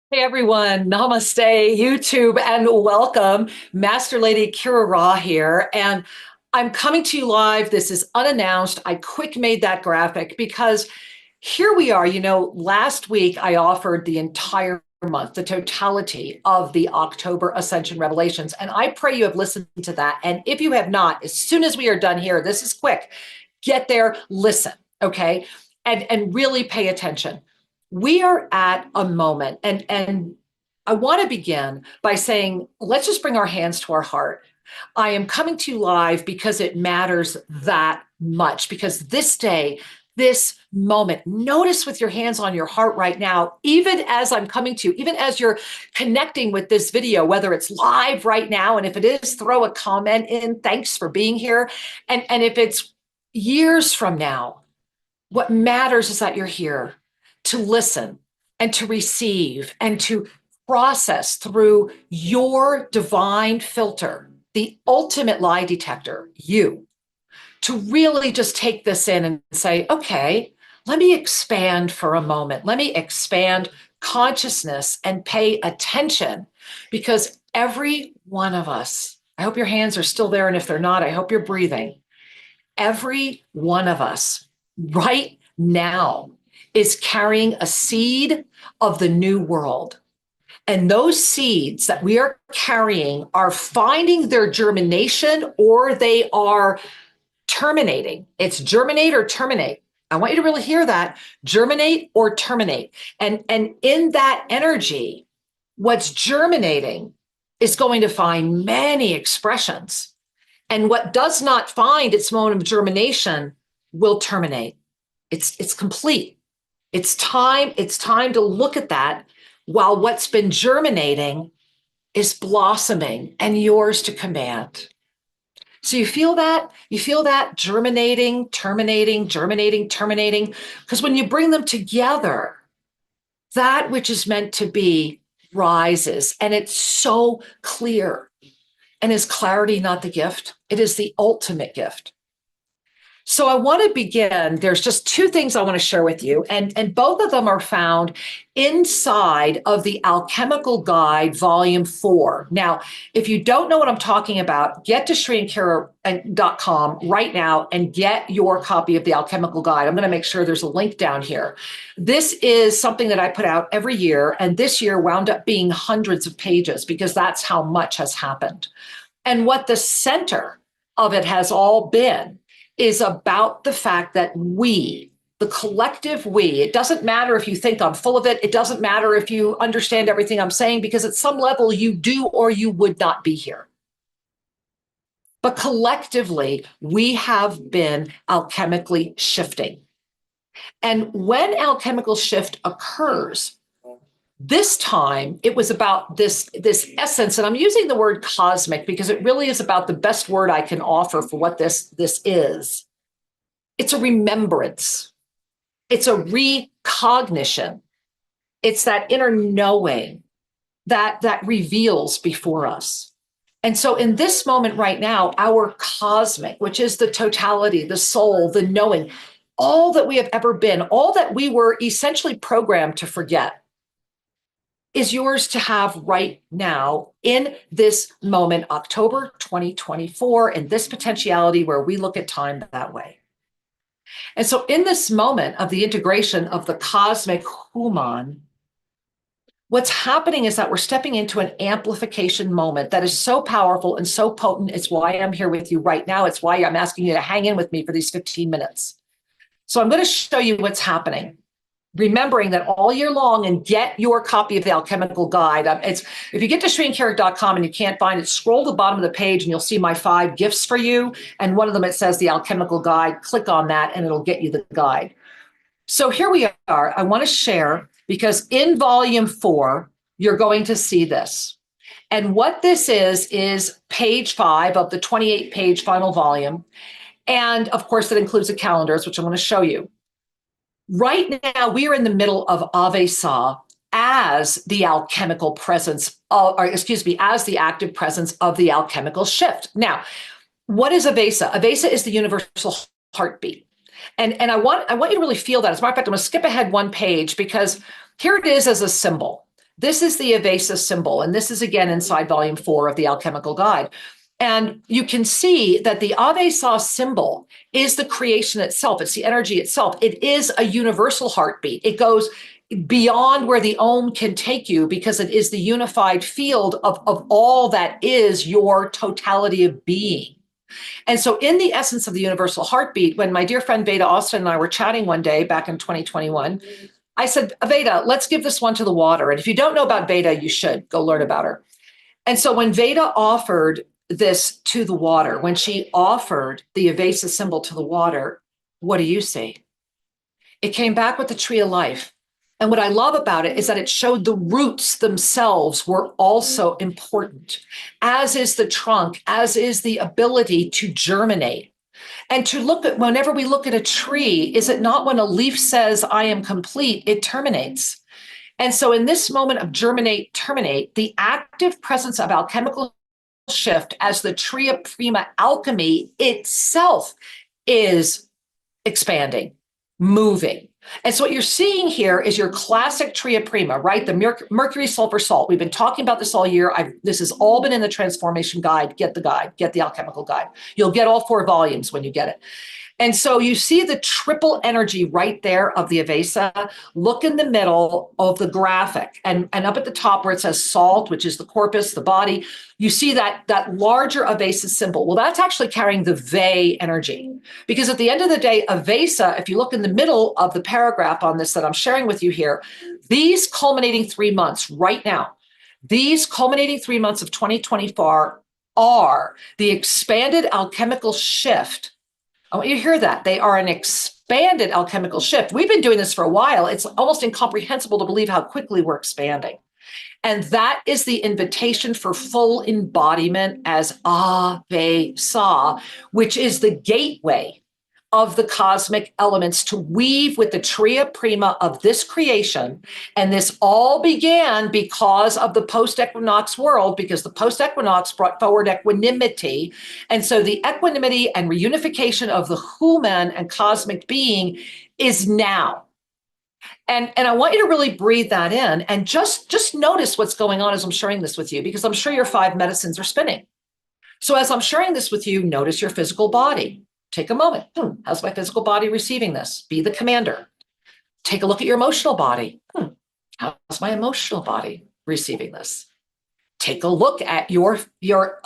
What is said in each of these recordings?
Hey everyone, namaste, YouTube, and welcome. Master Lady Kira Ra here, and I'm coming to you live. This is unannounced. I quick made that graphic because here we are. Last week I offered the entire month, the totality of the October Ascension Revelations, and I pray you have listened to that. And if you have not, as soon as we are done here, this is quick, get there, listen, okay? And really pay attention. We are at a moment, and I want to begin by saying, let's just bring our hands to our heart. I am coming to you live because it matters that much, because this day, this moment, notice with your hands on your heart right now, even as I'm coming to you, even as you're connecting with this video, whether it's live right now, and if it is, throw a comment in, thanks for being here. And if it's years from now, what matters is that you're here to listen and to receive and to process through your divine filter, the ultimate lie detector, you, to really just take this in and say, okay, let me expand for a moment. Let me expand consciousness and pay attention, because every one of us, I hope your hands are still there. And if they're not, I hope you're breathing. Every one of us right now is carrying a seed of the new world. And those seeds that we are carrying are finding their germination, or they are terminating. It's germinate or terminate. I want you to really hear that. Germinate or terminate. And in that energy, what's germinating is going to find many expressions. And what does not find its moment of germination will terminate. It's complete. It's time to look at that while what's been germinating is blossoming and yours to command. So you feel that? You feel that germinating, terminating, germinating, terminating? Because when you bring them together, that which is meant to be rises, and it's so clear. And is clarity not the gift? It is the ultimate gift. So I want to begin. There's just two things I want to share with you, and both of them are found inside of the Alchemical Guide, Volume 4. Now, if you don't know what I'm talking about, get to ShriandKara.com right now and get your copy of the Alchemical Guide. I'm going to make sure there's a link down here. This is something that I put out every year, and this year wound up being hundreds of pages because that's how much has happened. And what the center of it has all been is about the fact that we, the collective we, it doesn't matter if you think I'm full of it. It doesn't matter if you understand everything I'm saying, because at some level you do or you would not be here. But collectively, we have been alchemically shifting. And when alchemical shift occurs, this time it was about this essence, and I'm using the word cosmic because it really is about the best word I can offer for what this is. It's a remembrance. It's a recognition. It's that inner knowing that reveals before us. And so in this moment right now, our cosmic, which is the totality, the soul, the knowing, all that we have ever been, all that we were essentially programmed to forget, is yours to have right now in this moment, October 2024, in this potentiality where we look at time that way. And so in this moment of the integration of the cosmic human, what's happening is that we're stepping into an amplification moment that is so powerful and so potent. It's why I'm here with you right now. It's why I'm asking you to hang in with me for these 15 minutes. So I'm going to show you what's happening, remembering that all year long, and get your copy of the Alchemical Guide. If you get to ShriandKara.com and you can't find it, scroll to the bottom of the page and you'll see my 5 gifts for you. And one of them, it says the Alchemical Guide. Click on that and it'll get you the guide. So here we are. I want to share, because in Volume 4, you're going to see this. And what this is page 5 of the 28-page final volume. And of course, that includes the calendars, which I'm going to show you. Right now, we are in the middle of Avesa as the alchemical presence, as the active presence of the alchemical shift. Now, what is Avesa? Avesa is the universal heartbeat. And I want you to really feel that. As a matter of fact, I'm going to skip ahead one page, because here it is as a symbol. This is the Avesa symbol, and this is again inside volume 4 of the Alchemical Guide. And you can see that the Avesa symbol is the creation itself. It's the energy itself. It is a universal heartbeat. It goes beyond where the Om can take you because it is the unified field of all that is your totality of being. And so in the essence of the universal heartbeat, when my dear friend Veda Austin and I were chatting one day back in 2021, I said, Veda, let's give this one to the water. And if you don't know about Veda, you should go learn about her. And so when Veda offered this to the water, when she offered the Avesa symbol to the water, what do you see? It came back with the tree of life. And what I love about it is that it showed the roots themselves were also important, as is the trunk, as is the ability to germinate. And to look at, whenever we look at a tree, is it not when a leaf says, I am complete, it terminates. And so in this moment of germinate, terminate, the active presence of alchemical shift as the tria prima alchemy itself is expanding, moving. And so what you're seeing here is your classic tria prima, right? The mercury, sulfur, salt. We've been talking about this all year. This has all been in the transformation guide. Get the guide, get the alchemical guide. You'll get all 4 volumes when you get it. And so you see the triple energy right there of the Avesa. Look in the middle of the graphic and up at the top where it says salt, which is the corpus, the body, you see that larger Avesa symbol. Well, that's actually carrying the Ve energy. Because at the end of the day, Avesa, if you look in the middle of the paragraph on this that I'm sharing with you here, these culminating 3 months right now, these culminating 3 months of 2024 are the expanded alchemical shift. I want you to hear that. They are an expanded alchemical shift. We've been doing this for a while. It's almost incomprehensible to believe how quickly we're expanding. And that is the invitation for full embodiment as Avesa, which is the gateway of the cosmic elements to weave with the tria prima of this creation. And this all began because of the post-equinox world, because the post-equinox brought forward equanimity. And so the equanimity and reunification of the human and cosmic being is now. And I want you to really breathe that in and just notice what's going on as I'm sharing this with you, because I'm sure your 5 medicines are spinning. So as I'm sharing this with you, notice your physical body. Take a moment. How's my physical body receiving this? Be the commander. Take a look at your emotional body. How's my emotional body receiving this? Take a look at your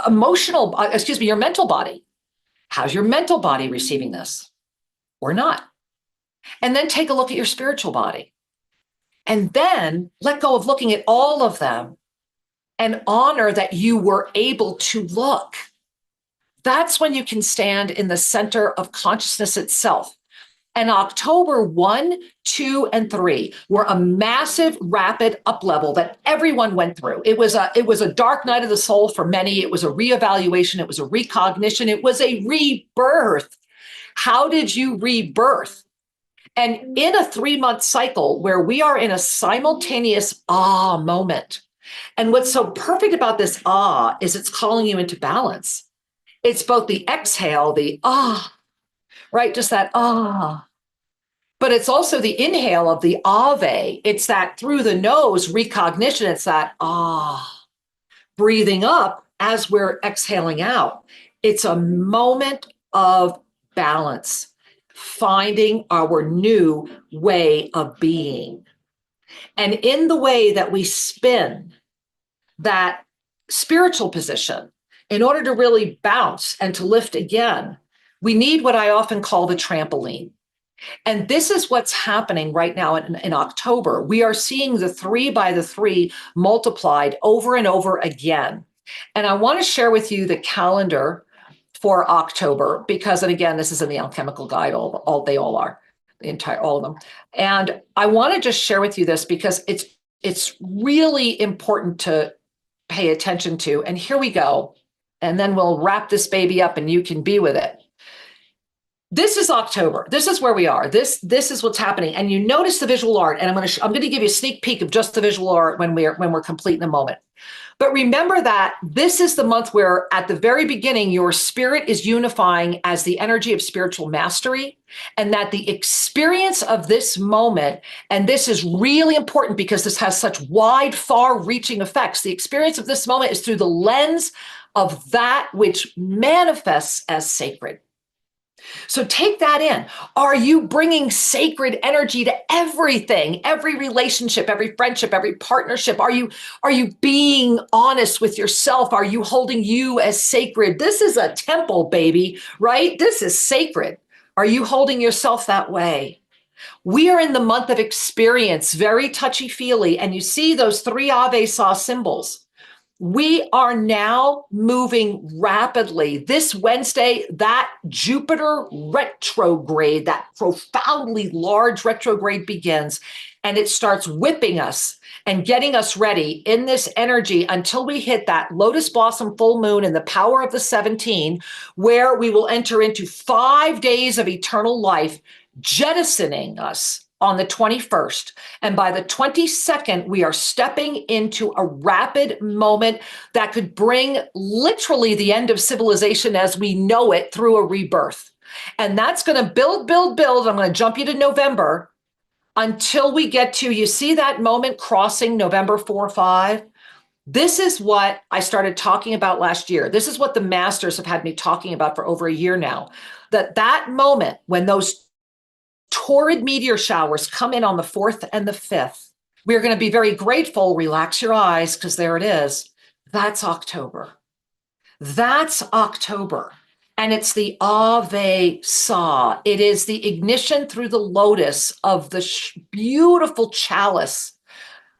emotional, your mental body. How's your mental body receiving this or not? And then take a look at your spiritual body. And then let go of looking at all of them and honor that you were able to look. That's when you can stand in the center of consciousness itself. And October 1, 2, and 3 were a massive, rapid up level that everyone went through. It was a dark night of the soul for many. It was a reevaluation. It was a recognition. It was a rebirth. How did you rebirth? And in a 3-month cycle where we are in a simultaneous moment. And what's so perfect about this is it's calling you into balance. It's both the exhale, the right? Just that but it's also the inhale of the Ave. It's that through the nose recognition. It's that breathing up as we're exhaling out. It's a moment of balance, finding our new way of being. And in the way that we spin that spiritual position, in order to really bounce and to lift again, we need what I often call the trampoline. And this is what's happening right now in October. We are seeing the 3 by the 3 multiplied over and over again. And I want to share with you the calendar for October, because, and again, this is in the alchemical guide, they all are, all of them. And I want to just share with you this because it's really important to pay attention to. And here we go. And then we'll wrap this baby up and you can be with it. This is October. This is where we are. This is what's happening. And you notice the visual art. And I'm going to give you a sneak peek of just the visual art when we're complete in a moment. But remember that this is the month where at the very beginning, your spirit is unifying as the energy of spiritual mastery, and that the experience of this moment, and this is really important because this has such wide, far-reaching effects. The experience of this moment is through the lens of that which manifests as sacred. So take that in. Are you bringing sacred energy to everything, every relationship, every friendship, every partnership? Are you being honest with yourself? Are you holding you as sacred? This is a temple, baby, right? This is sacred. Are you holding yourself that way? We are in the month of experience, very touchy-feely, and you see those three Avesa symbols. We are now moving rapidly. This Wednesday, that Jupiter retrograde, that profoundly large retrograde begins, and it starts whipping us and getting us ready in this energy until we hit that lotus blossom full moon in the power of the 17, where we will enter into 5 days of eternal life, jettisoning us on the 21st. And by the 22nd, we are stepping into a rapid moment that could bring literally the end of civilization as we know it through a rebirth. And that's going to build, build, build. I'm going to jump you to November until we get to, you see that moment crossing November 4, 5? This is what I started talking about last year. This is what the masters have had me talking about for over a year now, that moment when those torrid meteor showers come in on the 4th and the 5th. We're going to be very grateful. Relax your eyes, because there it is. That's October. That's October. And it's the Avesa. It is the ignition through the lotus of the beautiful chalice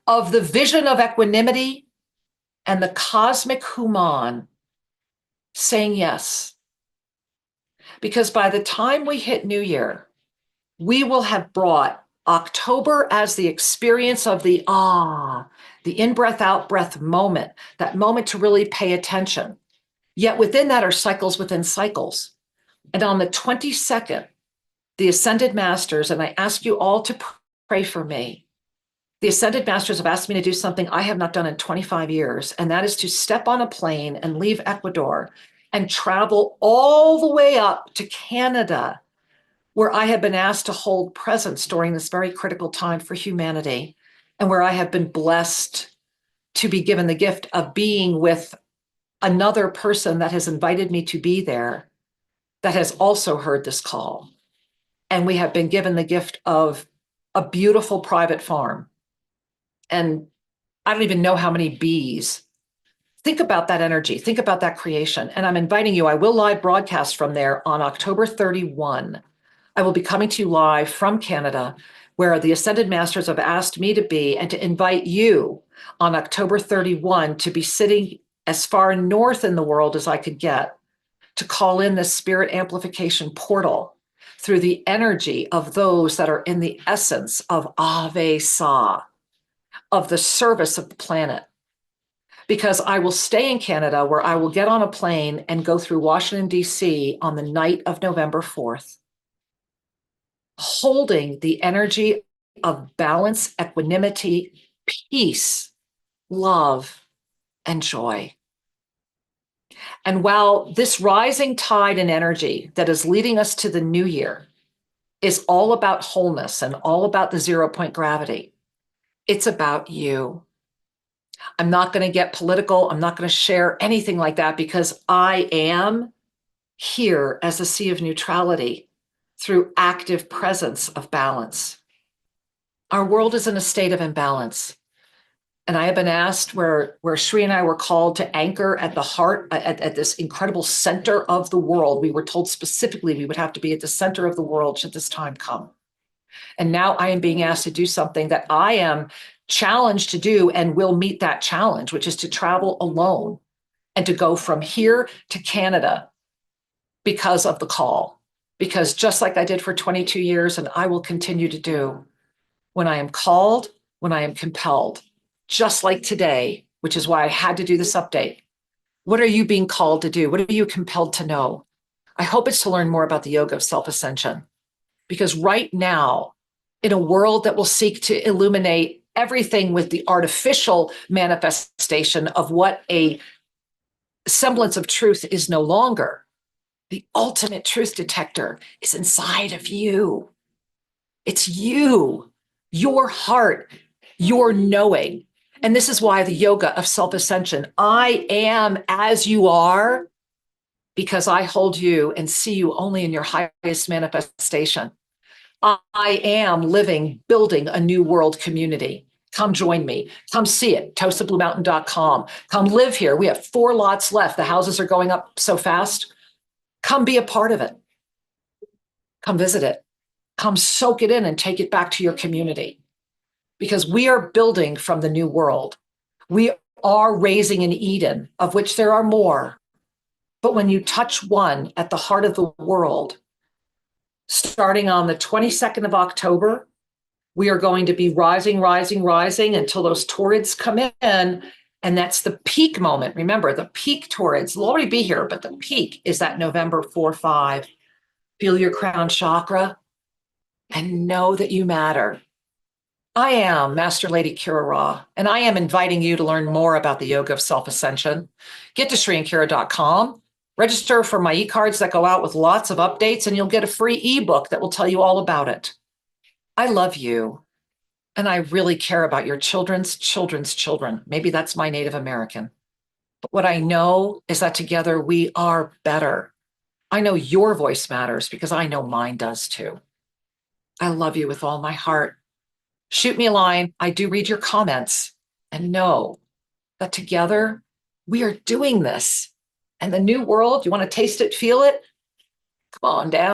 of the vision of equanimity and the cosmic human saying yes. Because by the time we hit New Year, we will have brought October as the experience of the in-breath, out-breath moment, that moment to really pay attention. Yet within that are cycles within cycles. And on the 22nd, the Ascended Masters, and I ask you all to pray for me, the Ascended Masters have asked me to do something I have not done in 25 years, and that is to step on a plane and leave Ecuador and travel all the way up to Canada, where I have been asked to hold presence during this very critical time for humanity, and where I have been blessed to be given the gift of being with another person that has invited me to be there, that has also heard this call. And we have been given the gift of a beautiful private farm. And I don't even know how many bees. Think about that energy. Think about that creation. And I'm inviting you, I will live broadcast from there on October 31. I will be coming to you live from Canada, where the Ascended Masters have asked me to be, and to invite you on October 31 to be sitting as far north in the world as I could get, to call in this spirit amplification portal through the energy of those that are in the essence of Avesa, of the service of the planet. Because I will stay in Canada, where I will get on a plane and go through Washington, D.C. on the night of November 4th. Holding the energy of balance, equanimity, peace, love, and joy. And while this rising tide and energy that is leading us to the new year is all about wholeness and all about the 0-point gravity, it's about you. I'm not going to get political. I'm not going to share anything like that, because I am here as a sea of neutrality, through active presence of balance. Our world is in a state of imbalance. And I have been asked where Shri and I were called to anchor at the heart, at this incredible center of the world. We were told specifically we would have to be at the center of the world should this time come. And now I am being asked to do something that I am challenged to do, and will meet that challenge, which is to travel alone and to go from here to Canada because of the call. Because just like I did for 22 years, and I will continue to do, when I am called, when I am compelled, just like today, which is why I had to do this update. What are you being called to do? What are you compelled to know? I hope it's to learn more about the Yoga of Self-Ascension. Because right now, in a world that will seek to illuminate everything with the artificial manifestation of what a semblance of truth is no longer. The ultimate truth detector is inside of you. It's you, your heart, your knowing. And this is why the yoga of self-ascension, I am as you are, because I hold you and see you only in your highest manifestation. I am living, building a new world community. Come join me. Come see it, TosaBlueMountain.com. Come live here. We have 4 lots left. The houses are going up so fast. Come be a part of it. Come visit it. Come soak it in and take it back to your community. Because we are building from the new world. We are raising an Eden, of which there are more. But when you touch one at the heart of the world, starting on the 22nd of October, we are going to be rising, rising, rising until those torrids come in. And that's the peak moment. Remember, the peak torrids will already be here, but the peak is that November 4-5. Feel your crown chakra and know that you matter. I am Master Lady Kira Ra, and I am inviting you to learn more about the Yoga of Self-Ascension. Get to ShriandKira.com. Register for my e-cards that go out with lots of updates, and you'll get a free ebook that will tell you all about it. I love you, and I really care about your children's children's children. Maybe that's my Native American. But what I know is that together we are better. I know your voice matters because I know mine does too. I love you with all my heart. Shoot me a line. I do read your comments, and know that together we are doing this. And the new world, you want to taste it, feel it? Come on down.